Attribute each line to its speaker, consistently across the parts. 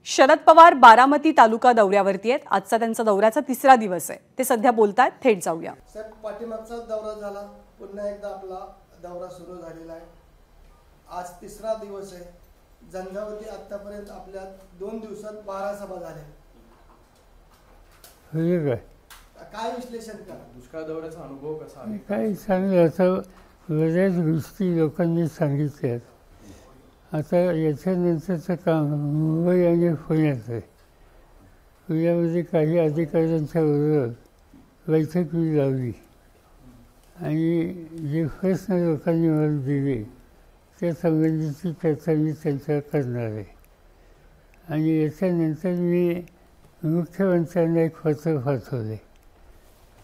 Speaker 1: शरद पवार बारामती तालुका दौऱ्यावरती आहेत। आजचा त्यांचा दौऱ्याचा तिसरा दिवस आहे। ते सध्या बोलतायत, थेट जाऊया।
Speaker 2: सर, पाठीमागचा दौरा झाला, पुन्हा एकदा आपला दौरा सुरू झालेला आहे। आज तिसरा दिवस आहे। झंझावती आतापर्यंत आपल्या 2 दिवसात 12 सभा झाल्या। काय विश्लेषण करा?
Speaker 3: दुष्काळ दौऱ्याचा अनुभव कसा आहे?
Speaker 4: काही चांगलं असं बऱ्याच गोष्टी लोकांनी सांगितल्यात। आता याच्यानंतरचं काम मुंबई आणि पुण्यात आहे। पुण्यामध्ये काही अधिकाऱ्यांच्या बरोबर बैठक मी लावली आणि जे प्रश्न लोकांनी मला दिले त्या संबंधीची चर्चा मी त्यांच्यावर करणार आहे। आणि याच्यानंतर मी मुख्यमंत्र्यांना एक पत्र पाठवले।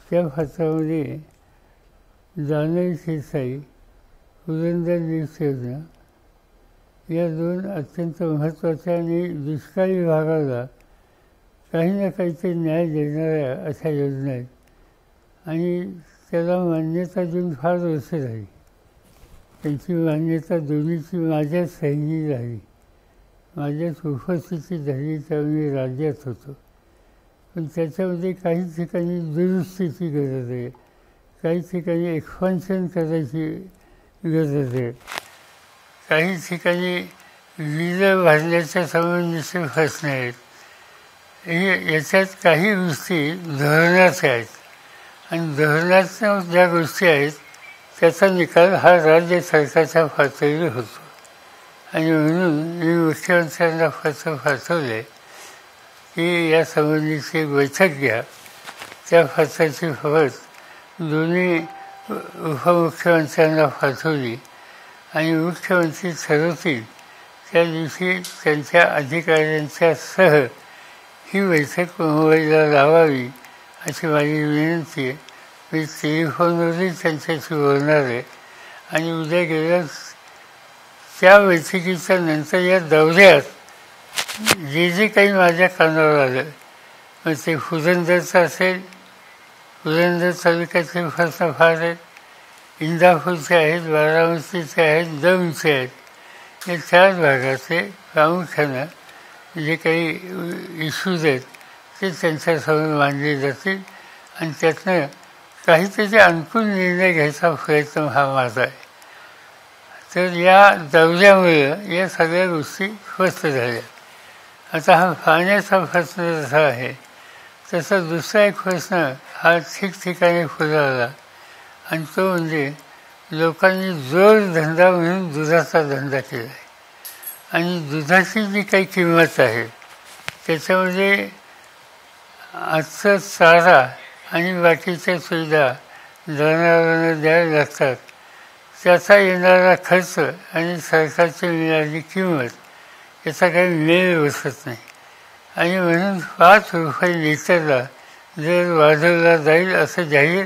Speaker 4: त्या पत्रामध्ये दानवे शिरसाई, पुरंदर लीफ योजना या 2 अत्यंत महत्त्वाच्या आणि दुष्काळी भागाला काही ना काहीतरी न्याय देणाऱ्या अशा योजना आहेत आणि त्याला मान्यता देऊन फार वर्ष झाली। त्यांची मान्यता दोन्हीची माझ्याच सहीने झाली, माझ्याच उपस्थिती झाली, त्यावेळी मी राज्यात होतो। पण त्याच्यामध्ये काही ठिकाणी दुरुस्तीची गरज आहे, काही ठिकाणी एक्सपान्शन करायची गरज आहे, काही ठिकाणी वीज भरण्याच्या संबंधीचे प्रश्न आहेत। याच्यात काही गोष्टी धोरणाच्या आहेत आणि धोरणाच्या ज्या गोष्टी आहेत त्याचा निकाल हा राज्य सरकारच्या पातळीवर होतो। आणि म्हणून मी मुख्यमंत्र्यांना पत्र पाठवले की या संबंधीची बैठक घ्या। त्या पत्राची प्रत दोन्ही उपमुख्यमंत्र्यांना पाठवली आणि मुख्यमंत्री ठरवतील त्या दिवशी त्यांच्या अधिकाऱ्यांच्या सह ही बैठक मुंबईला लावावी अशी माझी विनंती आहे। मी टेलिफोनवरही त्यांच्याशी बोलणार आहे आणि उद्या गेल्या त्या बैठकीच्या नंतर या दौऱ्यात जे काही माझ्या कानावर आलं, मग ते पुरंदरचं असेल, पुरंदर तालुक्याचे प्रश्न फार आहेत, इंदापूरचे आहेत, बारामतीचे आहेत, दौंडचे आहेत। या 4 भागाचे प्रामुख्यानं जे काही इश्यूज आहेत ते त्यांच्यासमोर मांडले जातील आणि त्यातनं काहीतरी अनुकूल निर्णय घ्यायचा प्रयत्न हा माझा आहे। तर या दौऱ्यामुळे या सगळ्या गोष्टी स्पष्ट झाल्या। आता हा पाण्याचा प्रश्न जसा आहे तसा दुसरा एक प्रश्न हा ठिकठिकाणी पुढे आला आणि तो म्हणजे लोकांनी जोडधंदा म्हणून दुधाचा धंदा केला आहे आणि दुधाची जी काही किंमत आहे त्याच्यामध्ये आजचा चारा आणि बाकीच्या सुविधा जनावरांना द्यायला लागतात, त्याचा येणारा खर्च आणि सरकारची मिळालेली किंमत याचा काही मेळ बसत नाही। आणि म्हणून 5 रुपये लिटरला दर वाढवला जाईल असं जाहीर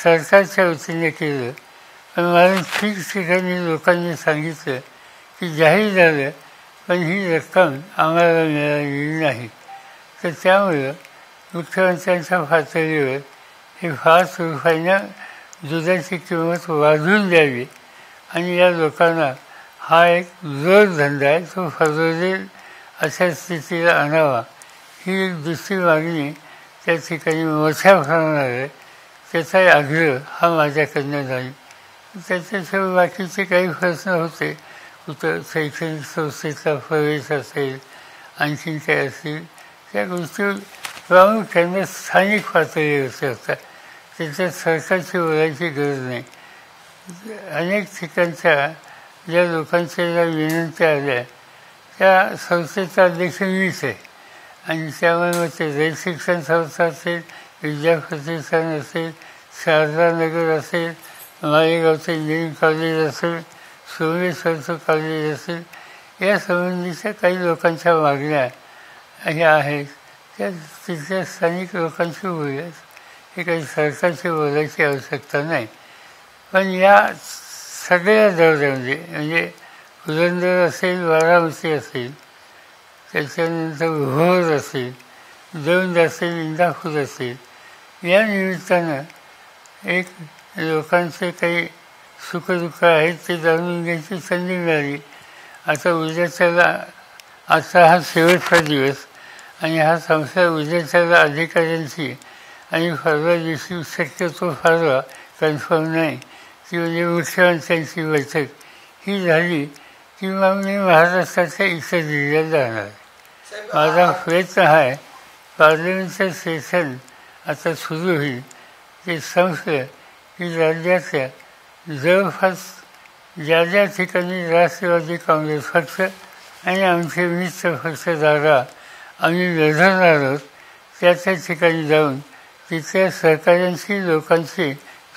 Speaker 4: सरकारच्या वतीने केलं। पण मला ठिकठिकाणी लोकांनी सांगितलं की जाहीर झालं पण ही रक्कम आम्हाला मिळालेली नाही। तर त्यामुळं मुख्यमंत्र्यांच्या पातळीवर हे 5 रुपयांना दुधाची किंमत वाढवून द्यावी आणि या लोकांना हा एक जोडधंदा आहे तो फसवलेल अशा स्थितीला आणावा, ही एक दुसरी मागणी त्या ठिकाणी मोठ्या प्रमाणावर आहे। त्याचाही आग्रह हा माझ्याकडनं झाला। त्याच्याशिवाय बाकीचे काही प्रश्न होते, कुठं शैक्षणिक संस्थेचा प्रवेश असेल, आणखीन काय असेल, त्या गोष्टी प्रामुख्याने स्थानिक पातळीवर असतात, त्याच्यात सरकारची बोलायची गरज नाही। अनेक ठिकाणच्या ज्या लोकांच्या ज्या विनंत्या आल्या त्या संस्थेचा अध्यक्ष मीच आहे आणि त्यामुळे मग ते रयत शिक्षण संस्था असेल, विद्याप्रतिष्ठान असेल, शारदानगर असेल, मालेगावचं इंजिनिअरिंग कॉलेज असेल, सोमेश्वरचं कॉलेज असेल, या संबंधीच्या काही लोकांच्या मागण्या ह्या आहेत त्या तिथल्या स्थानिक लोकांशी बोलायचं, हे काही सरकारची बोलायची आवश्यकता नाही। पण या सगळ्या दौऱ्यामध्ये म्हणजे पुरंदर असेल, बारामती असेल, त्याच्यानंतर भोर असेल, दौंड असेल, इंदापूर असेल, या निमित्तानं एक लोकांचे काही सुखदुःख आहेत ते जाणून घ्यायची संधी मिळाली। आता उद्याच्याला आजचा हा शेवटचा दिवस आणि हा संसार उद्याच्या अधिकाऱ्यांची आणि परवा दिवशी शक्यतो फारवा कन्फर्म नाही की म्हणजे मुख्यमंत्र्यांची बैठक ही झाली की मग मी महाराष्ट्राच्या इतर जिल्ह्यात जाणार.
Speaker 2: साहेब,
Speaker 4: माझा प्रयत्न आहे पार्लमेंटचं सेशन आता सुरू होईल ते संपलं की राज्यातल्या जवळपास ज्या ज्या ठिकाणी राष्ट्रवादी काँग्रेस पक्ष आणि आमचे मित्र पक्ष जागा आम्ही लढवणार आहोत त्या ठिकाणी जाऊन तिथल्या सहकाऱ्यांशी लोकांशी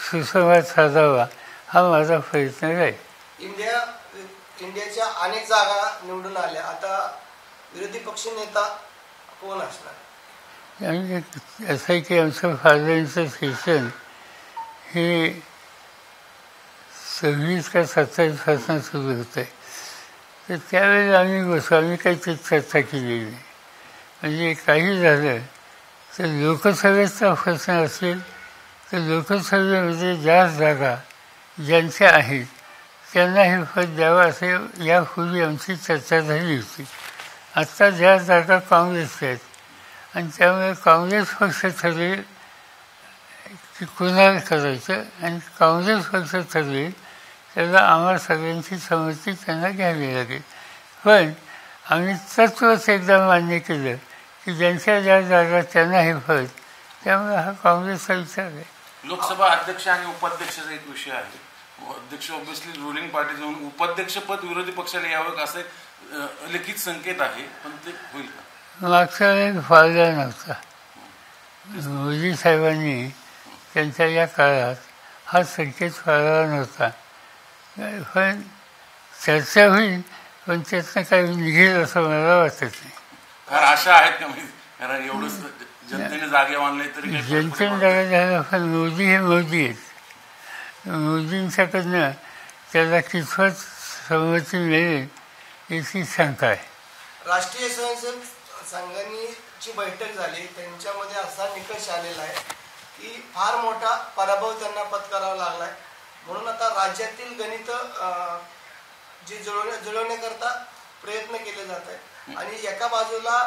Speaker 4: सुसंवाद साधावा हा माझा प्रयत्न राहील.
Speaker 2: इंडियाच्या अनेक जागा निवडून आल्या. आता विरोधी पक्ष नेता कोण असणार?
Speaker 4: आणि असं आहे की आमचं पार्लमेंटचं सेशन हे 26 का 27 पासून सुरू होतं आहे. तर त्यावेळेला आम्ही बसू, आम्ही काही ते चर्चा केलेली नाही. म्हणजे काही झालं तर लोकसभेचा प्रश्न असेल तर लोकसभेमध्ये ज्या जागा ज्यांच्या आहेत त्यांना हे पद द्यावं असे यापूर्वी आमची चर्चा झाली होती. आत्ता ज्या जागा काँग्रेसच्या आहेत आणि त्यामुळे काँग्रेस पक्ष ठरवेल की कुणाला करायचं आणि काँग्रेस पक्ष ठरवेल त्याला आम्हाला सगळ्यांची संमती त्यांना घ्यावी लागेल. पण आम्ही तत्वच एकदा मान्य केलं की ज्यांच्या ज्या जागा त्यांना हे पद, त्यामुळे हा काँग्रेसचा विचार आहे.
Speaker 5: लोकसभा अध्यक्ष आणि उपाध्यक्षाचा एक विषय आहे. अध्यक्ष ऑब्व्हियसली रुलिंग पार्टी जाऊन उपाध्यक्षपद विरोधी पक्षाला यावं असे लिखित संकेत आहे, पण ते होईल का?
Speaker 4: मागचा वेळी फायदा नव्हता. मोदी साहेबांनी त्यांच्या या काळात हा संकेत फाळला नव्हता. पण चर्चा होईल, पण त्यातनं काही निघेल असं मला वाटत नाही.
Speaker 5: फार आशा आहेत का? कारण एवढं जनतेने जागे मानले तरी
Speaker 4: जनतेने जागा झाला, पण मोदी हे मोदी आहेत. मोदींच्याकडनं त्याला कितपत संमती मिळेल याची शंका आहे.
Speaker 2: राष्ट्रीय स्वयंसेवक संघाची बैठक झाली, त्यांच्यामध्ये असा निकष आलेला आहे की फार मोठा पराभव त्यांना पत्करावा लागलाय. म्हणून आता राज्यातील गणित जे जुळवण्याकरता प्रयत्न केले जात आहेत आणि एका बाजूला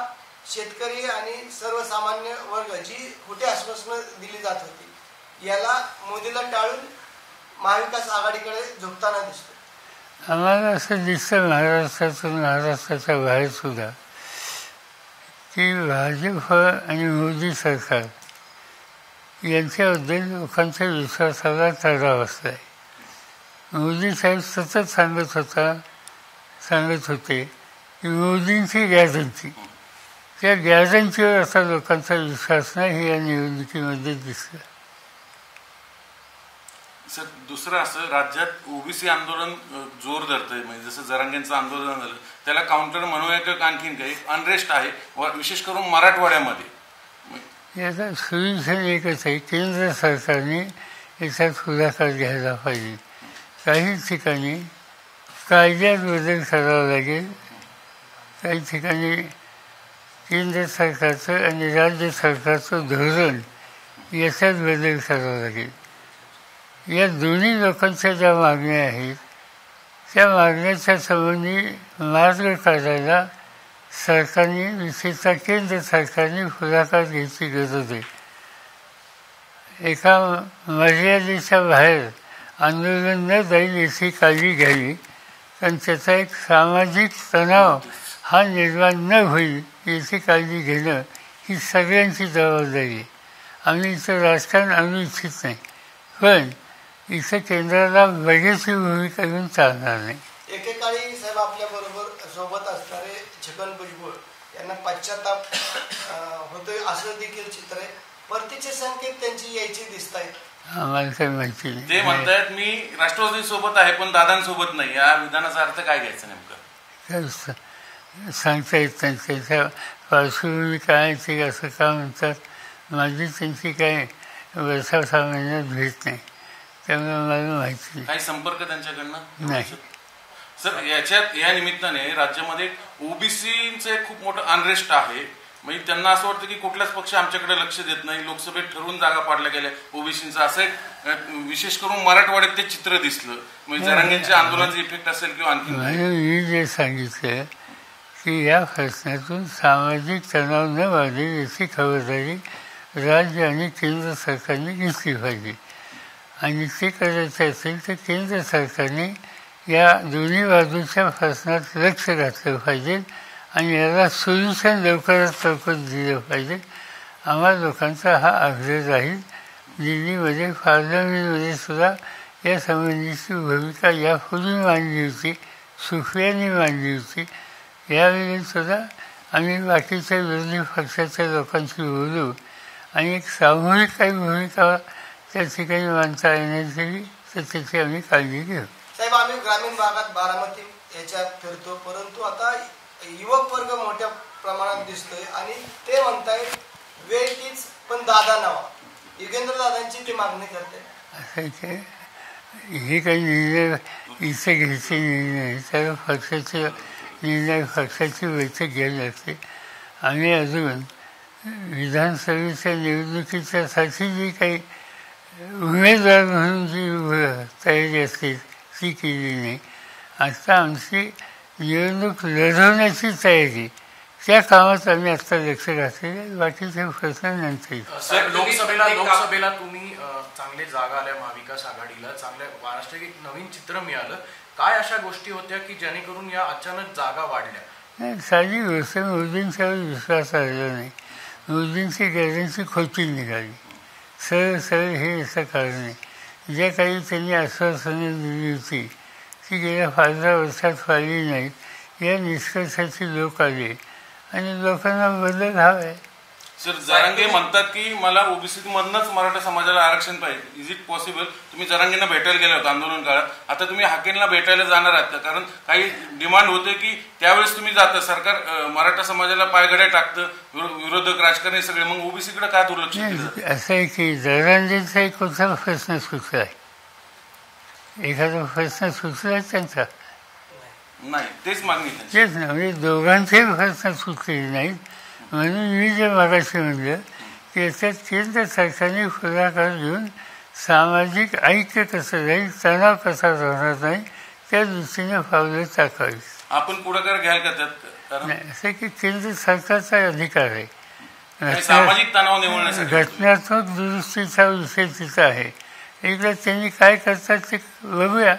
Speaker 2: शेतकरी आणि सर्वसामान्य वर्ग जी खोटी आश्वासनं दिली जात होती याला मोदीला टाळून महाविकास आघाडीकडे झुकताना दिसतो.
Speaker 4: आम्हाला असं दिसतं महाराष्ट्राच्या बाहेर सुद्धा की भाजप आणि मोदी सरकार यांच्याबद्दल लोकांच्या विश्वासाला तडा बसला आहे. मोदी साहेब सतत सांगत होते की मोदींची गॅरंटी, त्या गॅरंटीवर असा लोकांचा विश्वास नाही हे या निवडणुकीमध्ये दिसलं.
Speaker 5: सर, दुसरं असं, राज्यात ओबीसी आंदोलन जोर धरतंय. म्हणजे जसं जरांगेंचं आंदोलन झालं त्याला काउंटर म्हणूया की आणखीन काही अनरेस्ट आहे, विशेष करून मराठवाड्यामध्ये.
Speaker 4: याचा सोल्युशन एकच आहे, केंद्र सरकारने याच्यात पुढाकार घ्यायला पाहिजे. काही ठिकाणी कायद्यात बदल करावा लागेल, काही ठिकाणी केंद्र सरकारचं आणि राज्य सरकारचं धोरण याच्यात बदल करावा लागेल. या दोन्ही लोकांच्या ज्या मागण्या आहेत त्या मागण्याच्या संबंधी मार्ग काढायला सरकारने, विशेषतः केंद्र सरकारने पुढाकार घ्यायची गरज आहे. एका मर्यादेच्या बाहेर आंदोलन न जाईल याची काळजी घ्यावी, कारण त्याचा एक सामाजिक तणाव हा निर्माण न होईल याची काळजी घेणं ही सगळ्यांची जबाबदारी आहे. आम्ही इथं राजकारण आणू इच्छित नाही, पण इथं केंद्राला बघ्याची भूमिका घेऊन चालणार नाही.
Speaker 2: एकेकाळी साहेब आपल्या बरोबर सोबत असणारे छगन भुजबळ यांना पश्चाताप होतोय असं देखील चित्र आहे. परतीचे संकेत त्यांची यायची दिसत आहेत.
Speaker 4: आम्हाला काही माहिती नाही.
Speaker 5: ते म्हणतायत मी राष्ट्रवादी सोबत आहे पण दादांसोबत नाही. या विधानाचा अर्थ काय घ्यायचा नेमका?
Speaker 4: काय सांगता येत नाही. त्याच्या पार्श्वभूमी काय ते असं का म्हणतात. माझी त्यांची काय वर्षा सामान्यात भेट नाही, त्यामुळे मला माहिती नाही.
Speaker 5: काही संपर्क त्यांच्याकडनं
Speaker 4: नाही.
Speaker 5: सर, या निमित्ताने राज्यामध्ये ओबीसीचं एक खूप मोठं अनरेस्ट आहे. म्हणजे त्यांना असं वाटतं की कुठलाच पक्ष आमच्याकडे लक्ष देत नाही, लोकसभेत ठरवून जागा पाडल्या गेल्या ओबीसीचं. असं एक विशेष करून मराठवाड्यात ते चित्र दिसलं. म्हणजे जरांगेंच्या आंदोलनाचा इफेक्ट असेल किंवा आणखी.
Speaker 4: मी जे सांगितलं की या प्रश्नातून सामाजिक तणाव न वाढेल याची खबरदारी राज्य आणि केंद्र सरकारने घेतली पाहिजे. आणि ते करायचं असेल तर केंद्र सरकारने या दोन्ही बाजूच्या प्रश्नात लक्ष घातलं पाहिजे आणि याला सोल्युशन लवकरात लवकर दिलं पाहिजे. आम्हा लोकांचा हा आग्रह राहील. दिल्लीमध्ये पार्लमेंटमध्ये सुद्धा या संबंधीची भूमिका यापूर्वी मांडली होती, सुप्रियाने मांडली होती. यावेळी सुद्धा आम्ही बाकीच्या विरोधी पक्षाच्या लोकांशी बोलू आणि एक सामूहिक काही भूमिका त्या ठिकाणी मांडता येण्याची तर त्याची आम्ही काळजी घेऊ.
Speaker 2: साहेब, आम्ही ग्रामीण भागात बारामती याच्यात फिरतो, परंतु आता युवक वर्ग मोठ्या प्रमाणात दिसतोय आणि ते म्हणतायत वेळ तीच पण दादा नावा. युगेंद्र दादांची ती मागणी करते.
Speaker 4: असं की हे काही निर्णय इथे घ्यायचे निर्णय तर पक्षाचे निर्णय पक्षाची बैठक घ्यायला लागते. आम्ही अजून विधानसभेच्या निवडणुकीच्यासाठी जी काही उमेदवार म्हणून जी तयारी असते ती केली नाही. आता आमची निवडणूक लढवण्याची तयारी त्या कामात आम्ही आत्ता लक्ष घातलेलं आहे. बाकीचे प्रश्न नंतर.
Speaker 3: सर, लोकसभेला तुम्ही चांगले जागा आल्या महाविकास आघाडीला, चांगल्या महाराष्ट्रात एक नवीन चित्र मिळालं. काय अशा गोष्टी होत्या की जेणेकरून या अचानक जागा वाढल्या?
Speaker 4: नाही, साधी गोष्ट, मोदींच्यावर विश्वास राहिला नाही. मोदींची गॅरंटी खोटी निघाली. सरळ सरळ हे असं कारण आहे. ज्या काही त्यांनी आश्वासनं दिली होती ती गेल्या 15 वर्षात पाळली नाहीत. या निष्कर्षाचे लोक आले आणि लोकांना बदल हवा आहे.
Speaker 5: सर, जरांगे म्हणतात की मला ओबीसी मधनच मराठा समाजाला आरक्षण पाहिजे. Is it possible? तुम्ही जरांगेंना भेटायला गेला होता आंदोलन काळात, आता तुम्ही हाकेंना भेटायला जाणार आहात का? कारण काही डिमांड होते की त्यावेळेस तुम्ही जाता, सरकार मराठा समाजाला पायघड्या टाकतं, विरोधक राजकारणी सगळे, मग ओबीसीकडे काय दुर्लक्ष केलं?
Speaker 4: असं आहे की जरांगेंचा एक कुठला प्रश्न सुचला आहे? एखादा प्रश्न सुचला आहे त्यांचा?
Speaker 5: नाही, तेच मागणी त्यांची.
Speaker 4: तेच ना, म्हणजे दोघांचे प्रश्न सुचलेले नाहीत. म्हणून मी जे मागाशी म्हणलं की याच्यात केंद्र सरकारने पुढाकार घेऊन सामाजिक ऐक्य कसं राहील, तणाव कसा राहणार नाही, त्या दृष्टीने पावलं टाकावी.
Speaker 5: आपण पुढाकार घ्याल का त्यात? कारण
Speaker 4: नाही, असं की केंद्र सरकारचा अधिकार आहे.
Speaker 5: सामाजिक तणाव निवडण्यासाठी
Speaker 4: घटनात्मक दुरुस्तीचा विषय तिथं आहे. एकदा त्यांनी काय करतात ते बघूया.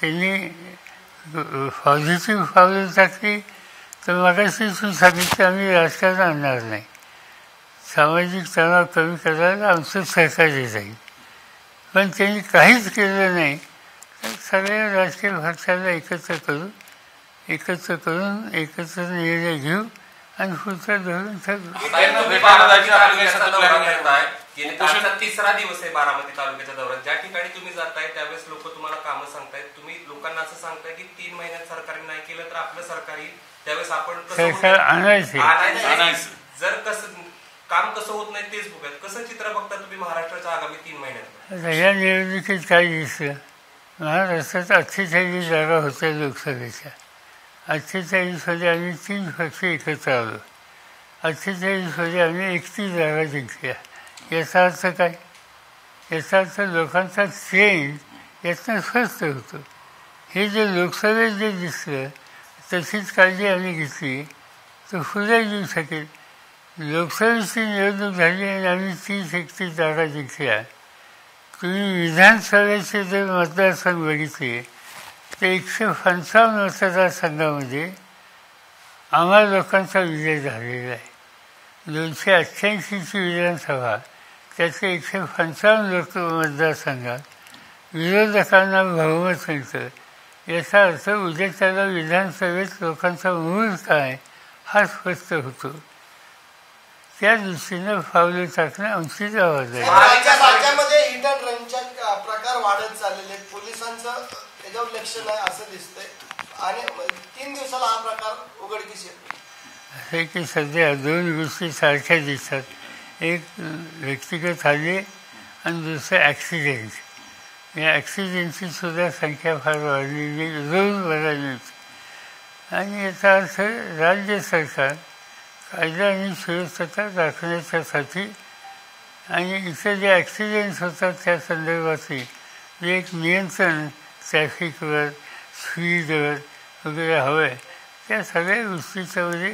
Speaker 4: त्यांनी पॉझिटिव्ह पावलं टाकली तर मगाशी सांगितलं आम्ही राजकारण आणणार नाही. सामाजिक तणाव कमी करायला आमचं सहकार्य जाईल. पण त्यांनी काहीच केलं नाही. तर सगळ्या राजकीय पक्षाला एकत्र करून एकत्र निर्णय घेऊ आणि पुढचं धोरण ठरवू.
Speaker 6: आजचा तिसरा दिवस आहे बारामती तालुक्याच्या दौऱ्यात. ज्या ठिकाणी तुम्ही जाताय त्यावेळेस लोक तुम्हाला कामं सांगतायत. तुम्ही लोकांना असं सांगताय की 3 महिन्यात सरकारने नाही केलं तर आपलं सरकार येईल, त्यावेळेस आपण
Speaker 4: सरकार आणायचे.
Speaker 6: जर कसं काम कसं होत नाही तेच बघूयात. कसं चित्र बघता तुम्ही महाराष्ट्राच्या आगामी 3 महिन्यात?
Speaker 4: या निवडणुकीत काय दिसलं? महाराष्ट्रात 48 जागा होत्या लोकसभेच्या. 48मध्ये आम्ही 3 पक्ष एकत्र आलो. 48मध्ये आम्ही 31 जागा जिंकल्या. याचा अर्थ काय? याचा अर्थ लोकांचा चेंज यातनं स्पष्ट होतो. हे जे लोकसभेत जे दिसलं तशीच काळजी आम्ही घेतली तर पुढे येऊ शकेल. लोकसभेची निवडणूक झाली आणि आम्ही 30-31 जागा जिंकल्या. तुम्ही विधानसभेचे जर मतदारसंघ बघितले तर 155 मतदारसंघामध्ये आम्हा लोकांचा विजय झालेला आहे. 288ची विधानसभा त्याचे 155 लोक मतदारसंघात विरोधकांना बहुमत मिळतं. याचा अर्थ उद्या त्याला विधानसभेत लोकांचा मूळ काय हा स्पष्ट होतो. त्या दृष्टीनं पावलं टाकणं आमची जबाबदारी.
Speaker 2: राज्यामध्ये हिट अँड रनच्या प्रकार वाढत चाललेले आहेत. पोलिसांचं त्याच्यावर लक्ष नाही असं दिसतंय आणि 3 दिवसाला हा प्रकार उघडकीस येतो.
Speaker 4: असं की सध्या 2 गोष्टी सारख्या दिसतात. एक व्यक्तिगत हल्ले आणि दुसरं ॲक्सिडेंट. या ॲक्सिडेंटची सुद्धा संख्या फार वाढलेली रोज बघायला मिळते. आणि याचा अर्थ राज्य सरकार कायदा आणि सुरक्षता राखण्याच्यासाठी आणि इतर जे ॲक्सिडेंट्स होतात त्या संदर्भातही जे एक नियंत्रण ट्रॅफिकवर स्पीडवर वगैरे हवं आहे त्या सगळ्या गोष्टीचं म्हणजे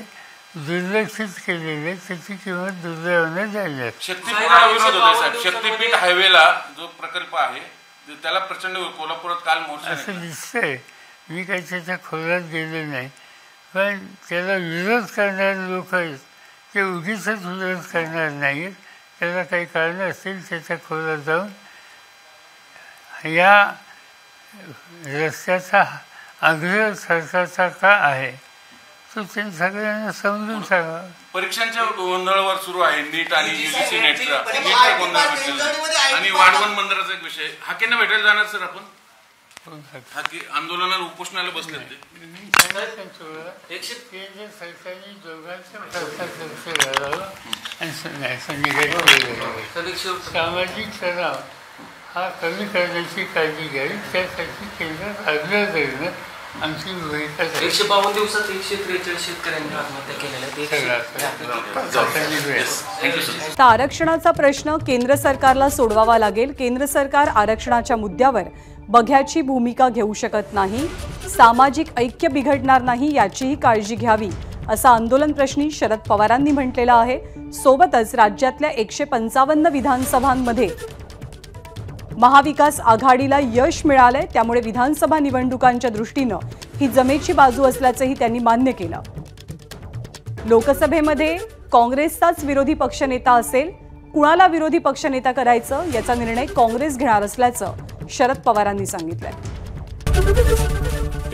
Speaker 4: दुर्लक्षित केलेले, त्याची किंमत दुर्दैवाने द्यायला लागते.
Speaker 5: शक्तीपीठाला विरोध होता साहेब. शक्तीपीठ हायवेला जो प्रकल्प आहे त्याला प्रचंड कोल्हापुरात काल मोर्चा
Speaker 4: असं दिसतंय. मी काही त्याच्या खोलात गेले नाही, पण त्याला विरोध करणारे लोक आहेत ते उगीच विरोध करणार नाहीत. त्याला काही कारणं असतील त्याच्या खोलात जाऊन या रस्त्याचा आग्रह सरकारचा का आहे तो त्यांनी सगळ्यांना समजून सांगा.
Speaker 5: परीक्षांच्या गोंधळावर सुरू आहे नीट आणि युजीसी नेटचा गोंधळ आणि वाढवण मंदिराचा एक विषय. हाकेंना भेटायला जाणार सर आपण? हाके आंदोलनाला उपोषणाला बसले ते
Speaker 4: केंद्र सरकारने दोघांच्या लक्ष घालावं आणि सामाजिक तणाव हा कमी करण्याची काळजी घ्यावी. त्यासाठी केंद्रात आग्रह करणं आमची भूमिका.
Speaker 6: 152 दिवसात 143 शेतकऱ्यांनी आत्महत्या केलेल्या आहेत.
Speaker 1: तर आरक्षणाचा प्रश्न केंद्र सरकारला सोडवावा लागेल. केंद्र सरकार आरक्षणाच्या मुद्द्यावर बघ्याची भूमिका घेऊ शकत नाही. सामाजिक ऐक्य बिघडणार नाही याचीही काळजी घ्यावी असं आंदोलन प्रश्नी शरद पवारांनी म्हटलेलं आहे. सोबतच राज्यातल्या 155 विधानसभांमध्ये महाविकास आघाडीला यश मिळालंय, त्यामुळे विधानसभा निवडणुकांच्या दृष्टीनं ही जमेची बाजू असल्याचंही त्यांनी मान्य केलं. लोकसभेमध्ये काँग्रेसचाच विरोधी पक्षनेता असेल, कुणाला विरोधी पक्षनेता करायचं याचा निर्णय काँग्रेस घेणार असल्याचं शरद पवारांनी सांगितलंय.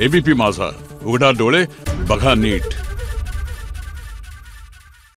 Speaker 7: एबीपी माझा, उघडा डोळे बघा नीट.